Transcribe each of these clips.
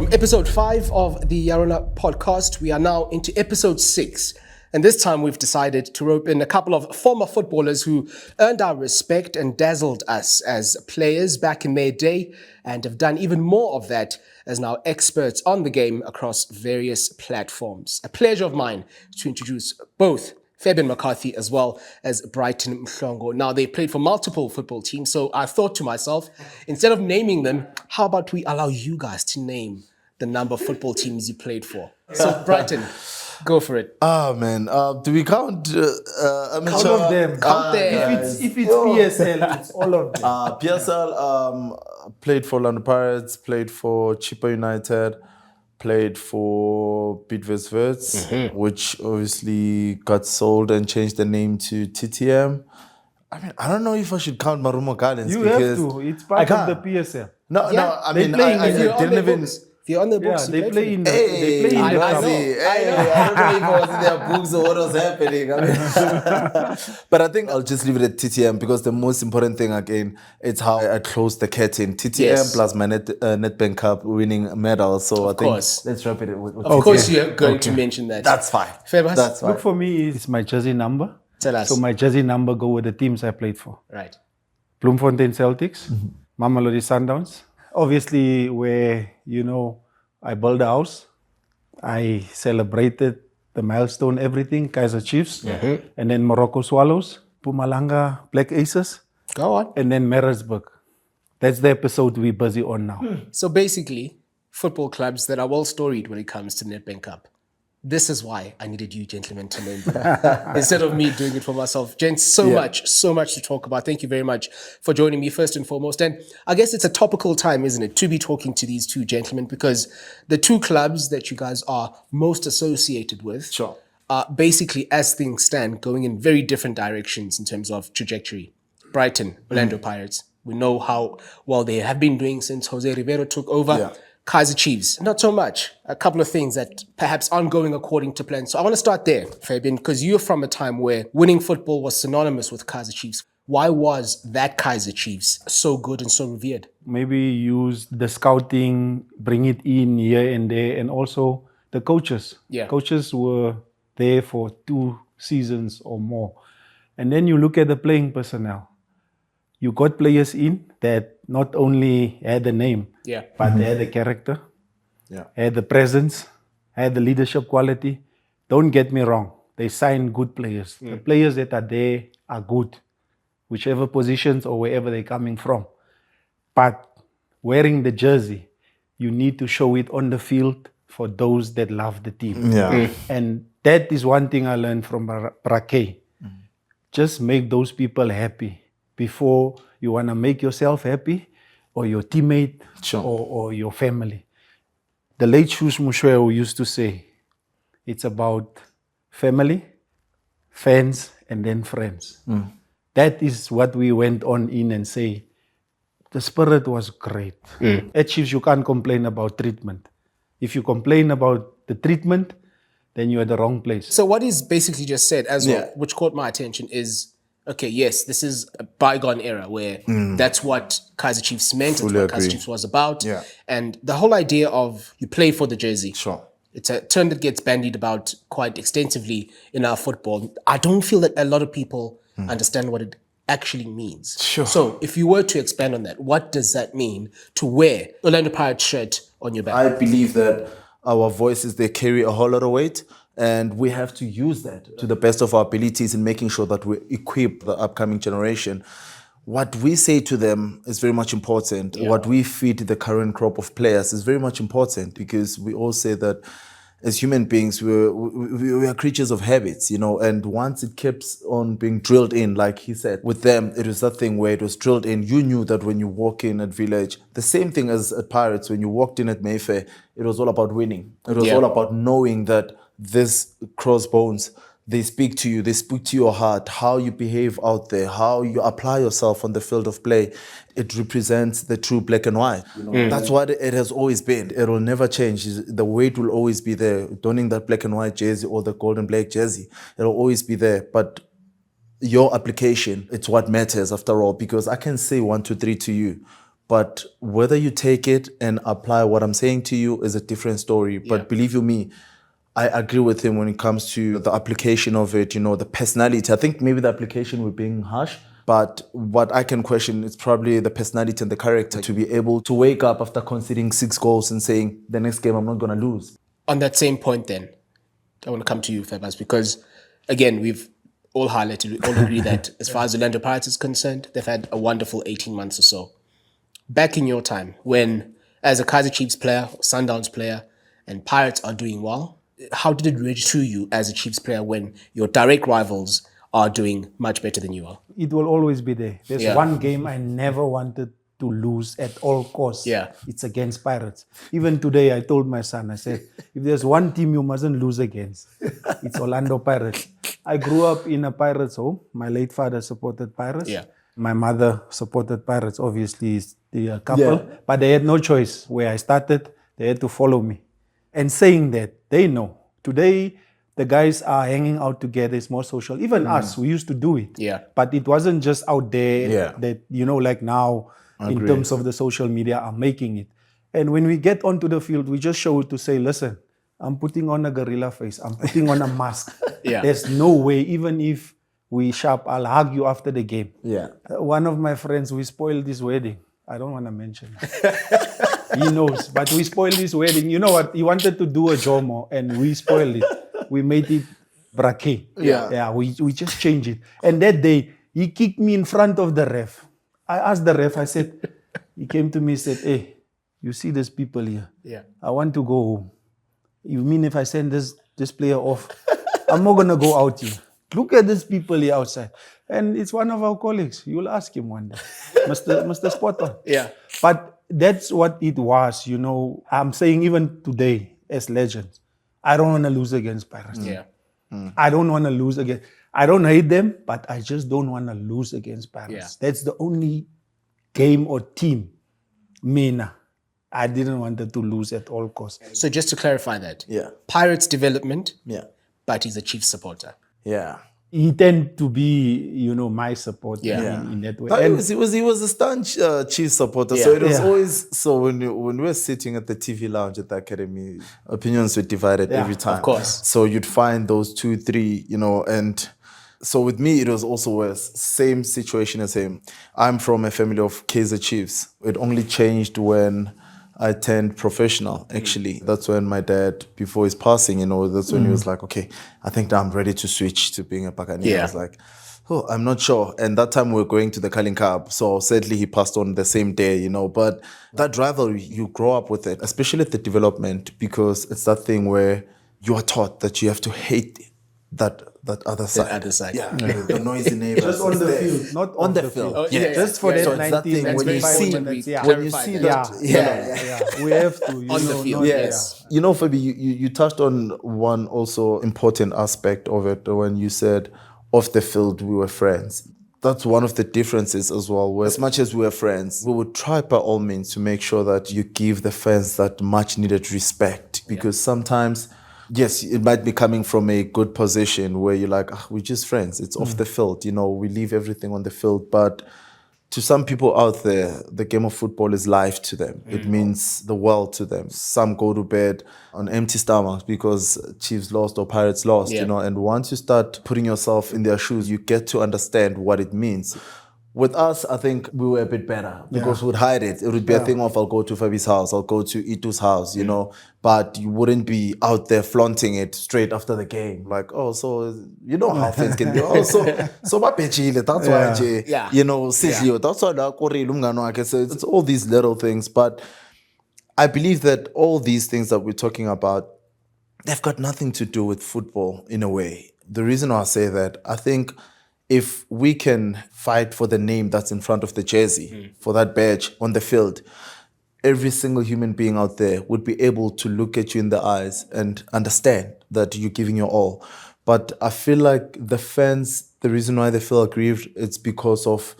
From episode 5 of the Yarona podcast, we are now into episode 6. And this time we've decided to rope in a couple of former footballers who earned our respect and dazzled us as players back in their day and have done even more of that as now experts on the game across various platforms. A pleasure of mine to introduce both Fabian McCarthy as well as Brighton Mhlongo. Now, they played for multiple football teams, so I thought to myself, instead of naming them, how about we allow you guys to name the number of football teams you played for? So, Brighton, go for it. Man. Do we count amateur? All of them. Count them. If it's PSL, it's all of them. PSL, played for London Pirates, played for Chippa United, played for Bidvest, which obviously got sold and changed the name to TTM. I mean, I don't know if I should count Marumo Gardens. You have to. It's part of the PSL. No, I mean, I didn't even... If you're on the books, Yeah, they play in the. Hey, They play in the I club. don't know if I was in their books or what was happening. I mean, but I think I'll just leave it at TTM because the most important thing, again, it's how I closed the curtain. TTM Yes. plus my Nedbank Cup winning medal. So I think course. let's wrap it with Of course, you're going to mention that. That's fine. Famous? That's fine. Look, for me, it's my jersey number. Tell us. So my jersey number go with the teams I played for. Right. Bloemfontein Celtics, Mamelodi Sundowns. Obviously, where, I built a house. I celebrated the milestone, everything, Kaizer Chiefs. And then Morocco Swallows, Mpumalanga Black Aces. Go on. And then Maritzburg. That's the episode we're busy on now. So basically, football clubs that are well storied when it comes to Nedbank Cup. This is why I needed you gentlemen to name them instead of me doing it for myself. Gents, so much to talk about. Thank you very much for joining me first and foremost. And I guess it's a topical time, isn't it, to be talking to these two gentlemen because the two clubs that you guys are most associated with are basically, as things stand, going in very different directions in terms of trajectory. Brighton, Orlando Pirates. We know how well they have been doing since Jose Rivero took over. Yeah. Kaizer Chiefs, not so much. A couple of things that perhaps aren't going according to plan. So I want to start there, Fabian, because you're from a time where winning football was synonymous with Kaizer Chiefs. Why was that Kaizer Chiefs so good and so revered? Maybe use the scouting, bring it in here and there, and also the coaches. Yeah. Coaches were there for 2 seasons or more. And then you look at the playing personnel. You got players in that not only had the name, but they had the character, had the presence, had the leadership quality. Don't get me wrong. They signed good players. The players that are there are good, whichever positions or wherever they're coming from. But wearing the jersey, you need to show it on the field for those that love the team. And that is one thing I learned from Braque. Just make those people happy before you want to make yourself happy or your teammate or your family. The late Shus Mushweo used to say, it's about family, fans, and then friends. That is what we went on in and say, the spirit was great. At Chiefs, you can't complain about treatment. If you complain about the treatment, then you're at the wrong place. So what is basically just said as well, which caught my attention is, okay, yes, this is a bygone era where that's what Kaizer Chiefs meant, it's what Kaizer Chiefs was about. And the whole idea of you play for the jersey. It's a term that gets bandied about quite extensively in our football. I don't feel that a lot of people understand what it actually means. So if you were to expand on that, what does that mean to wear Orlando Pirates shirt on your back? I believe that our voices, they carry a whole lot of weight. And we have to use that to the best of our abilities in making sure that we equip the upcoming generation. What we say to them is very much important. What we feed the current crop of players is very much important because we all say that as human beings, we are creatures of habits, and once it keeps on being drilled in, like he said, with them, it was that thing where it was drilled in. You knew that when you walk in at Village, the same thing as at Pirates, when you walked in at Mayfair, it was all about winning. It was all about knowing that these crossbones, they speak to you, they speak to your heart, how you behave out there, how you apply yourself on the field of play. It represents the true black and white. That's what it has always been. It will never change. The weight will always be there. Donning that black and white jersey or the gold and black jersey, it will always be there. But your application, it's what matters after all, because I can say 1, 2, 3 to you, But whether you take it and apply what I'm saying to you is a different story. But believe you me, I agree with him when it comes to the application of it, the personality. I think maybe the application we're being harsh, but what I can question is probably the personality and the character to be able to wake up after conceding 6 goals and saying, the next game I'm not going to lose. On that same point then, I want to come to you, Fabas, because again, we've all highlighted, we all agree that as far as Orlando Pirates is concerned, they've had a wonderful 18 months or so. Back in your time, when as a Kaizer Chiefs player, Sundowns player, and Pirates are doing well, how did it register to you as a Chiefs player when your direct rivals are doing much better than you are? It will always be there. There's one game I never wanted to lose at all costs. It's against Pirates. Even today, I told my son, I said, if there's one team you mustn't lose against, it's Orlando Pirates. I grew up in a Pirates home. My late father supported Pirates. My mother supported Pirates, obviously, is the couple. But they had no choice. Where I started, they had to follow me. And saying that, they know. Today, the guys are hanging out together. It's more social. Even us, we used to do it. But it wasn't just out there that, like now, in terms of the social media, are making it. And when we get onto the field, we just show it to say, listen, I'm putting on a gorilla face. I'm putting on a mask. There's no way, even if we sharp, I'll hug you after the game. One of my friends, we spoiled this wedding. I don't want to mention it. He knows, but we spoiled this wedding. You know what? He wanted to do a Jomo, and we spoiled it. We made it braquet. We just changed it. And that day, he kicked me in front of the ref. I asked the ref, I said, he came to me and said, hey, you see these people here? I want to go home. You mean if I send this player off, I'm not going to go out here. Look at these people here outside. And it's one of our colleagues. You'll ask him one day. Mr. Spot on. But that's what it was, I'm saying even today, as legends, I don't want to lose against Pirates. I don't want to lose against... I don't hate them, but I just don't want to lose against Pirates. That's the only game or team, Mina, I didn't want to lose at all costs. So just to clarify that, Pirates development, but he's a Chiefs supporter. He tend to be, my supporter in that way. He was a staunch Chiefs supporter. So it was always, so when we were sitting at the TV lounge at the academy, opinions were divided every time. Of course. So you'd find those 2, 3, and so with me, it was also worse. Same situation as him. I'm from a family of Kaizer Chiefs. It only changed when I turned professional, actually. That's when my dad, before his passing, that's when he was like, okay, I think I'm ready to switch to being a Buccaneer. I was like, oh, I'm not sure. And that time we were going to the Carling Cup. So sadly, he passed on the same day, But that rivalry, you grow up with it, especially at the development, because it's that thing where you are taught that you have to hate that other side. The other side. The noisy neighbors. Just on the field, not on the field. Oh, Just for that so 19, when you see, when you see that, we have to. On the field, yes. Fabi, you touched on one also important aspect of it when you said, off the field, we were friends. That's one of the differences as well, where as much as we were friends, we would try by all means to make sure that you give the fans that much needed respect, because sometimes, yes, it might be coming from a good position where you're like, we're just friends. It's off the field. We leave everything on the field. But to some people out there, the game of football is life to them. It means the world to them. Some go to bed on empty stomachs because Chiefs lost or Pirates lost, And once you start putting yourself in their shoes, you get to understand what it means. With us, I think we were a bit better because we'd hide it. It would be a thing of, I'll go to Fabi's house, I'll go to Itu's house, but you wouldn't be out there flaunting it straight after the game. Like, oh, so, how things can be. Oh, so bapechile, that's why, Silio, that's why, so it's all these little things. But I believe that all these things that we're talking about, they've got nothing to do with football in a way. The reason why I say that, I think, if we can fight for the name that's in front of the jersey, for that badge on the field, every single human being out there would be able to look at you in the eyes and understand that you're giving your all. But I feel like the fans, the reason why they feel aggrieved, it's because of,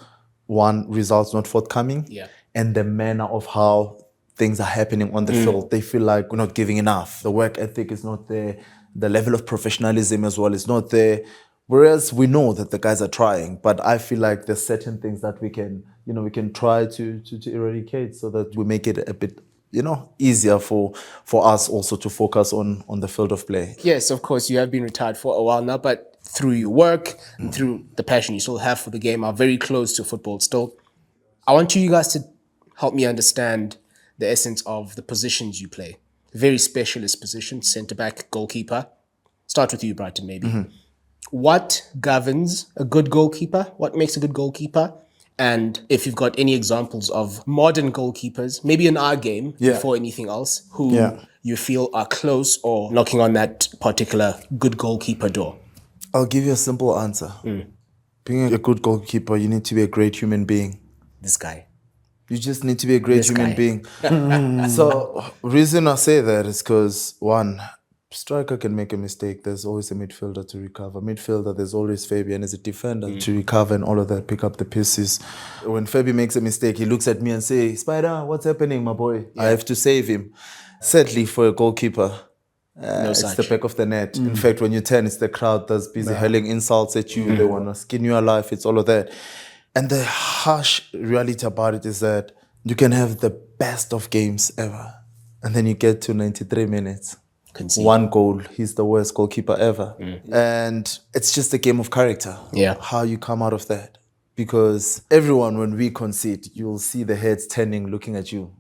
one, results not forthcoming, and the manner of how things are happening on the field. They feel like we're not giving enough. The work ethic is not there. The level of professionalism as well is not there. Whereas we know that the guys are trying, but I feel like there's certain things that we can try to eradicate so that we make it a bit, easier for us also to focus on the field of play. Yes, of course, you have been retired for a while now, but through your work and through the passion you still have for the game, are very close to football still. I want you guys to help me understand the essence of the positions you play. Very specialist positions, centre-back, goalkeeper. Start with you, Brighton, maybe. What governs a good goalkeeper? What makes a good goalkeeper? And if you've got any examples of modern goalkeepers, maybe in our game, before anything else, who you feel are close or knocking on that particular good goalkeeper door. I'll give you a simple answer. Being a good goalkeeper, you need to be a great human being. This guy. You just need to be a great human being. So, reason I say that is because, one, striker can make a mistake. There's always a midfielder to recover. Midfielder, there's always Fabian as a defender to recover and all of that, pick up the pieces. When Fabi makes a mistake, he looks at me and say, "Spider, what's happening, my boy? I have to save him." Sadly, for a goalkeeper, it's the back of the net. In fact, when you turn, it's the crowd that's busy hurling insults at you. They want to skin you alive. It's all of that. And the harsh reality about it is that you can have the best of games ever. And then you get to 93 minutes. Concede. 1 goal. He's the worst goalkeeper ever. And it's just a game of character. Yeah. How you come out of that. Because everyone, when we concede, you'll see the heads turning, looking at you.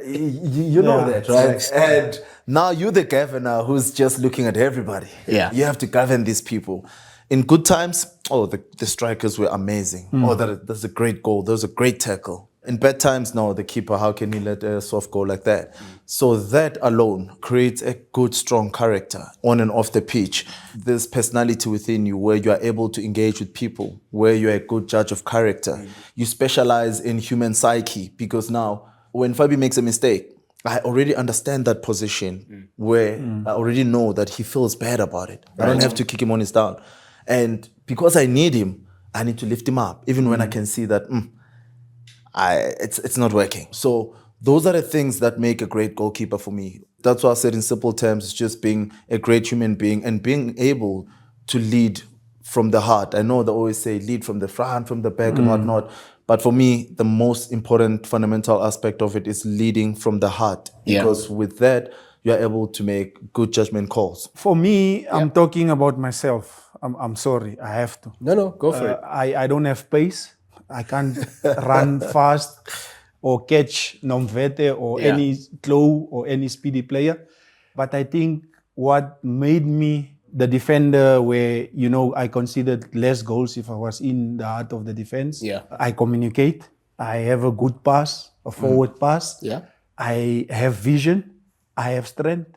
You know that, right? And now you're the governor who's just looking at everybody. Yeah. You have to govern these people. In good times, the strikers were amazing. That's a great goal. That was a great tackle. In bad times, no, the keeper, how can he let a soft goal like that? So that alone creates a good, strong character on and off the pitch. There's personality within you where you are able to engage with people, where you're a good judge of character. You specialize in human psyche because now, when Fabi makes a mistake, I already understand that position where I already know that he feels bad about it. I don't have to kick him on his down. And because I need him, I need to lift him up, even when I can see that it's not working. So those are the things that make a great goalkeeper for me. That's why I said in simple terms, it's just being a great human being and being able to lead from the heart. I know they always say lead from the front, from the back and whatnot. But for me, the most important fundamental aspect of it is leading from the heart. Because with that, you are able to make good judgment calls. For me, I'm talking about myself. I'm sorry, I have to. No, go for it. I don't have pace. I can't run fast or catch Nomvete or any slow or any speedy player. But I think what made me the defender where, I considered less goals if I was in the heart of the defense. I communicate. I have a good pass, a forward pass. I have vision. I have strength.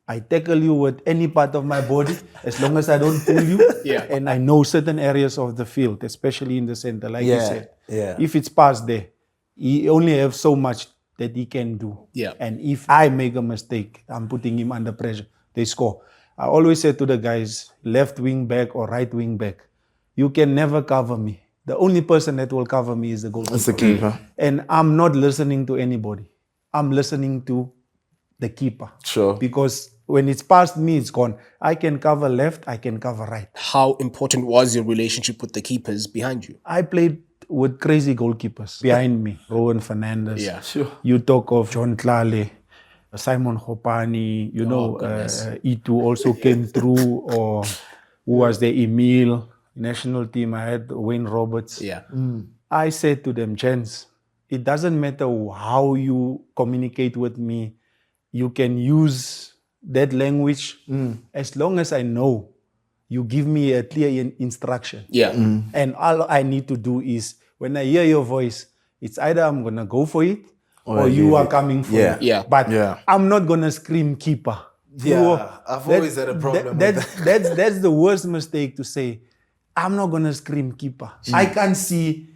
I tackle you with any part of my body as long as I don't pull you. And I know certain areas of the field, especially in the center, like you said. If it's past there, he only have so much that he can do. And if I make a mistake, I'm putting him under pressure. They score. I always say to the guys, left wing back or right wing back, you can never cover me. The only person that will cover me is the goalkeeper. That's the keeper. And I'm not listening to anybody. I'm listening to the keeper. Sure. Because when it's past me, it's gone. I can cover left, I can cover right. How important was your relationship with the keepers behind you? I played with crazy goalkeepers behind me. Rowan Fernandez. Sure. You talk of John Tlale, Simon Hopani, E2 also came through, or who was there, Emil, national team, I had Wayne Roberts. I said to them, gents, it doesn't matter how you communicate with me, you can use that language as long as I know you give me a clear instruction. And all I need to do is, when I hear your voice, it's either I'm going to go for it or you are coming for it. But I'm not going to scream keeper. I've always had a problem with that. That's the worst mistake to say. I'm not going to scream keeper. I can't see,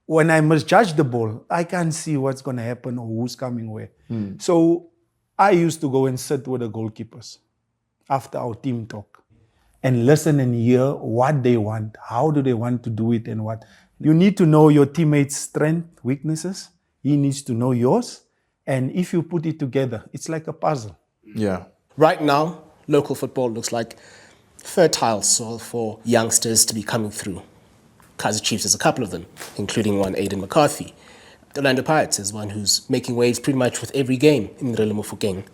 when I must judge the ball, I can't see what's going to happen or who's coming where. So I used to go and sit with the goalkeepers after our team talk and listen and hear what they want, how do they want to do it and what. You need to know your teammate's strength, weaknesses. He needs to know yours. And if you put it together, it's like a puzzle. Right now, local football looks like fertile soil for youngsters to be coming through. Kaizer Chiefs has a couple of them, including one, Fabian McCarthy. The Orlando Pirates is one who's making waves pretty much with every game in the Mhlongo.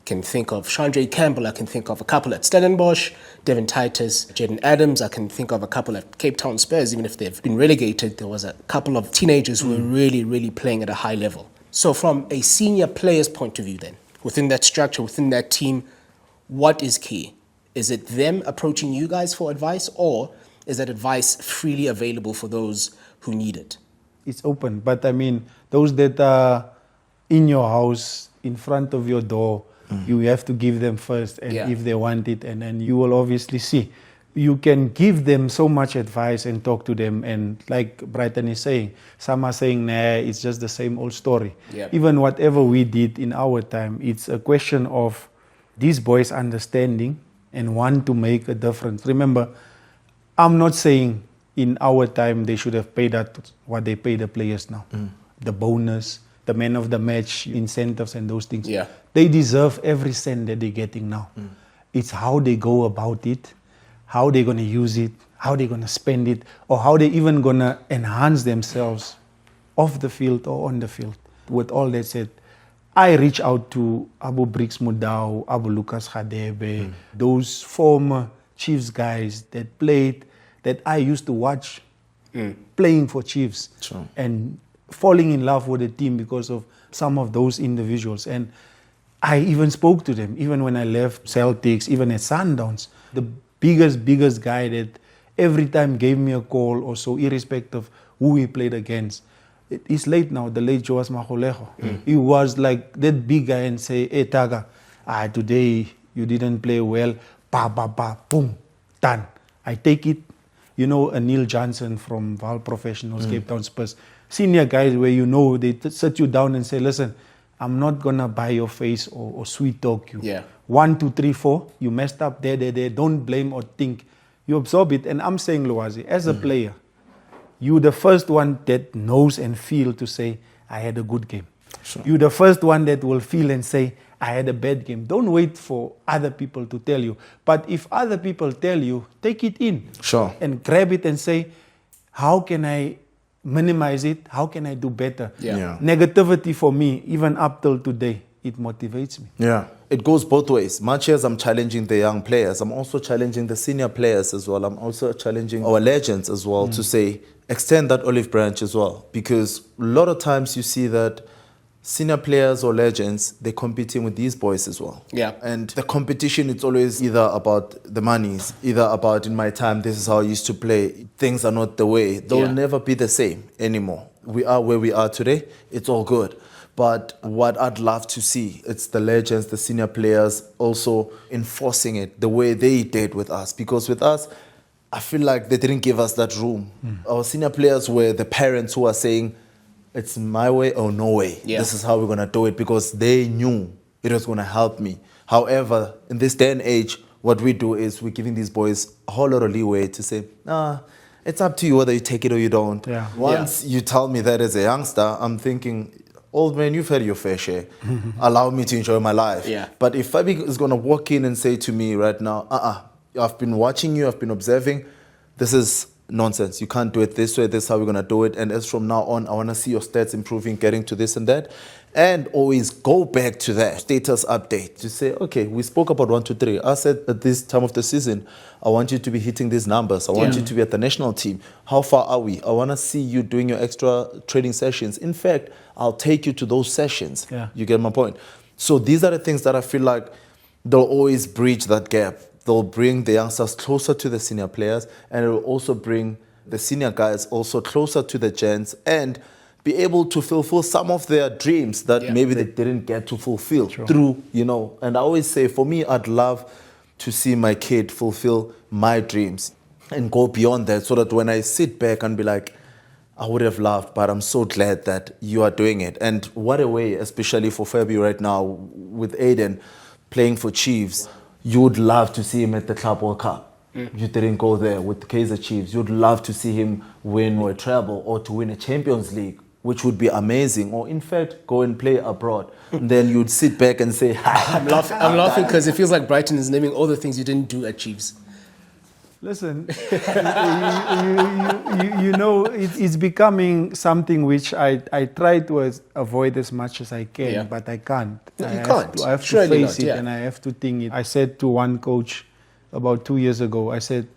Can think of Chandre Campbell, I can think of a couple at Stellenbosch, Devin Titus, Jaden Adams, I can think of a couple at Cape Town Spurs. Even if they've been relegated, there was a couple of teenagers who were really, really playing at a high level. So from a senior player's point of view then, within that structure, within that team, what is key? Is it them approaching you guys for advice, or is that advice freely available for those who need it? It's open, but I mean, those that are in your house, in front of your door, you have to give them first, and if they want it, and then you will obviously see. You can give them so much advice and talk to them, and like Brighton is saying, some are saying, nah, it's just the same old story. Even whatever we did in our time, it's a question of these boys understanding and want to make a difference. Remember, I'm not saying in our time they should have paid that what they pay the players now. The bonus, the man of the match, incentives and those things. They deserve every cent that they're getting now. It's how they go about it, how they're going to use it, how they're going to spend it, or how they're even going to enhance themselves off the field or on the field. With all that said, I reach out to Abu Brix Mudau, Abu Lucas Khadebe, those former Chiefs guys that played, that I used to watch playing for Chiefs and falling in love with the team because of some of those individuals. And I even spoke to them, even when I left Celtics, even at Sundowns. The biggest guy that every time gave me a call or so, irrespective of who he played against. He's late now, the late Joas Magolejo. He was like that big guy and say, hey Taga, today you didn't play well, boom, done. I take it. You know, Neil Johnson from Val Professionals, Cape Town Spurs, senior guys where you know they sit you down and say, listen, I'm not going to buy your face or sweet talk you. 1, 2, 3, 4, you messed up there. Don't blame or think. You absorb it. And I'm saying, Loazi, as a player, you're the first one that knows and feel to say, I had a good game. You're the first one that will feel and say, I had a bad game. Don't wait for other people to tell you. But if other people tell you, take it in. And grab it and say, how can I minimize it? How can I do better? Negativity for me, even up till today, it motivates me. It goes both ways. Much as I'm challenging the young players, I'm also challenging the senior players as well. I'm also challenging our legends as well to say, extend that olive branch as well. Because a lot of times you see that senior players or legends, they're competing with these boys as well. And the competition, it's always either about the monies, either about in my time, this is how I used to play. Things are not the way. They'll never be the same anymore. We are where we are today. It's all good. But what I'd love to see, it's the legends, the senior players also enforcing it the way they did with us. Because with us, I feel like they didn't give us that room. Our senior players were the parents who are saying, it's my way or no way. This is how we're going to do it, because they knew it was going to help me. However, in this day and age, what we do is we're giving these boys a whole lot of leeway to say, it's up to you whether you take it or you don't. Once you tell me that as a youngster, I'm thinking, old man, you've had your fair share. Allow me to enjoy my life. But if Fabi is going to walk in and say to me right now, I've been watching you, I've been observing, this is nonsense. You can't do it this way. This is how we're going to do it. And as from now on, I want to see your stats improving, getting to this and that. And always go back to that status update to say, okay, we spoke about 1, 2, 3. I said at this time of the season, I want you to be hitting these numbers. I want you to be at the national team. How far are we? I want to see you doing your extra training sessions. In fact, I'll take you to those sessions. You get my point? So these are the things that I feel like they'll always bridge that gap. They'll bring the youngsters closer to the senior players, and it will also bring the senior guys also closer to the gents and be able to fulfill some of their dreams that maybe they didn't get to fulfill through, And I always say, for me, I'd love to see my kid fulfill my dreams and go beyond that, so that when I sit back and be like, I would have loved, but I'm so glad that you are doing it. And what a way, especially for Fabi right now, with Aiden playing for Chiefs. You would love to see him at the Club World Cup. You didn't go there with the Kaizer Chiefs. You'd love to see him win a treble or to win a Champions League, which would be amazing. Or in fact, go and play abroad. And then you'd sit back and say, I'm laughing because it feels like Brighton is naming all the things you didn't do at Chiefs. Listen, you know, it's becoming something which I try to avoid as much as I can, but I can't. No, you can't. I have to Surely face not, it, and I have to think it. I said to one coach about 2 years ago, I said,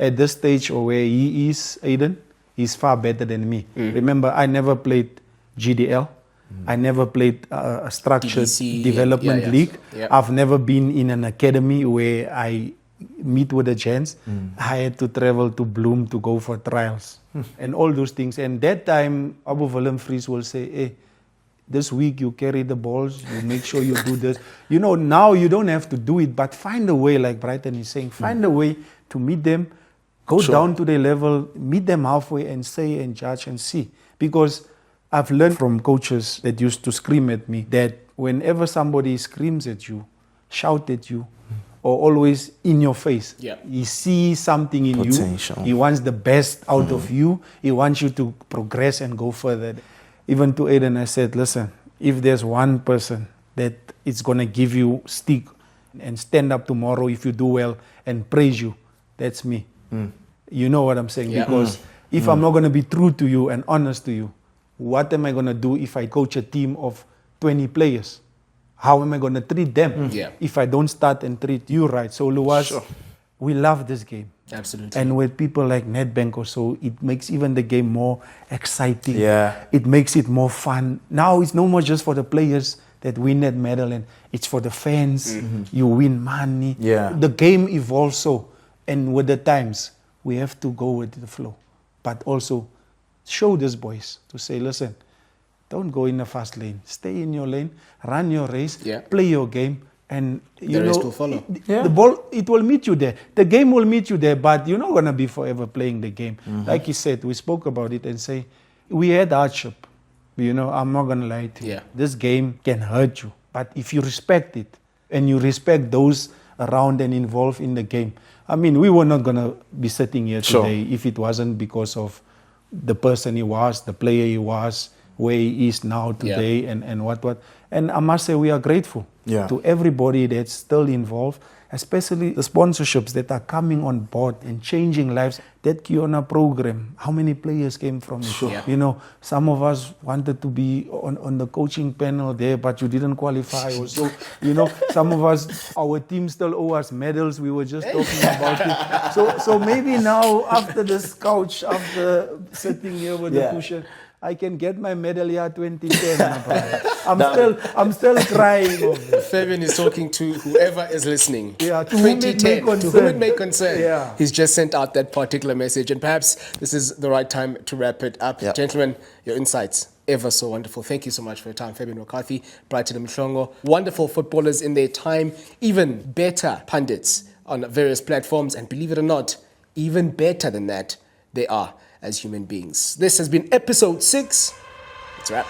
at this stage or where he is, Aiden, he's far better than me. Remember, I never played GDL. I never played a structured DDC, development league. Yeah. I've never been in an academy where I meet with the gents. I had to travel to Bloem to go for trials and all those things. And that time, Abu Willem Vries will say, hey, this week you carry the balls, you make sure you do this. You know, now you don't have to do it, but find a way, like Brighton is saying, find a way to meet them, go down to their level, meet them halfway and say and judge and see. Because I've learned from coaches that used to scream at me that whenever somebody screams at you, shout at you, or always in your face, he sees something in Potential. you. He wants the best out of you. He wants you to progress and go further. Even to Aiden, I said, listen, if there's one person that is going to give you stick and stand up tomorrow if you do well and praise you, that's me. You know what I'm saying? Because if I'm not going to be true to you and honest to you, what am I going to do if I coach a team of 20 players? How am I going to treat them if I don't start and treat you right? So, Luas, we love this game. Absolutely. And with people like Nedbank or so, it makes even the game more exciting. Yeah. It makes it more fun. Now it's no more just for the players that win that medal, and it's for the fans. You win money. Yeah. The game evolves so. And with the times, we have to go with the flow. But also show these boys to say, listen, don't go in the fast lane. Stay in your lane, run your race, play your game, and you the know rest will follow. The ball, it will meet you there. The game will meet you there, but you're not gonna be forever playing the game. Like you said, we spoke about it and say we had hardship. You know, I'm not gonna lie to you. This game can hurt you, but if you respect it and you respect those around and involved in the game, I mean, we were not gonna be sitting here today if it wasn't because of the person he was, the player he was, where he is now today, and what. And I must say, we are grateful to everybody that's still involved, especially the sponsorships that are coming on board and changing lives. That Kiona program, how many players came from it? You know, some of us wanted to be on the coaching panel there, but you didn't qualify. Also, you know, some of us, our team still owe us medals. We were just talking about it. So maybe now, after this couch, after sitting here with the cushion, I can get my medal year 2010. I'm still crying over it. Fabian is talking to whoever is listening. Yeah, to whom it may 2010, to whom concern. it may concern. Yeah. He's just sent out that particular message, and perhaps this is the right time to wrap it up. Gentlemen, your insights, ever so wonderful. Thank you so much for your time. Fabian McCarthy, Brighton Mhlongo, wonderful footballers in their time, even better pundits on various platforms, and believe it or not, even better than that, they are as human beings. This has been episode 6. It's a wrap.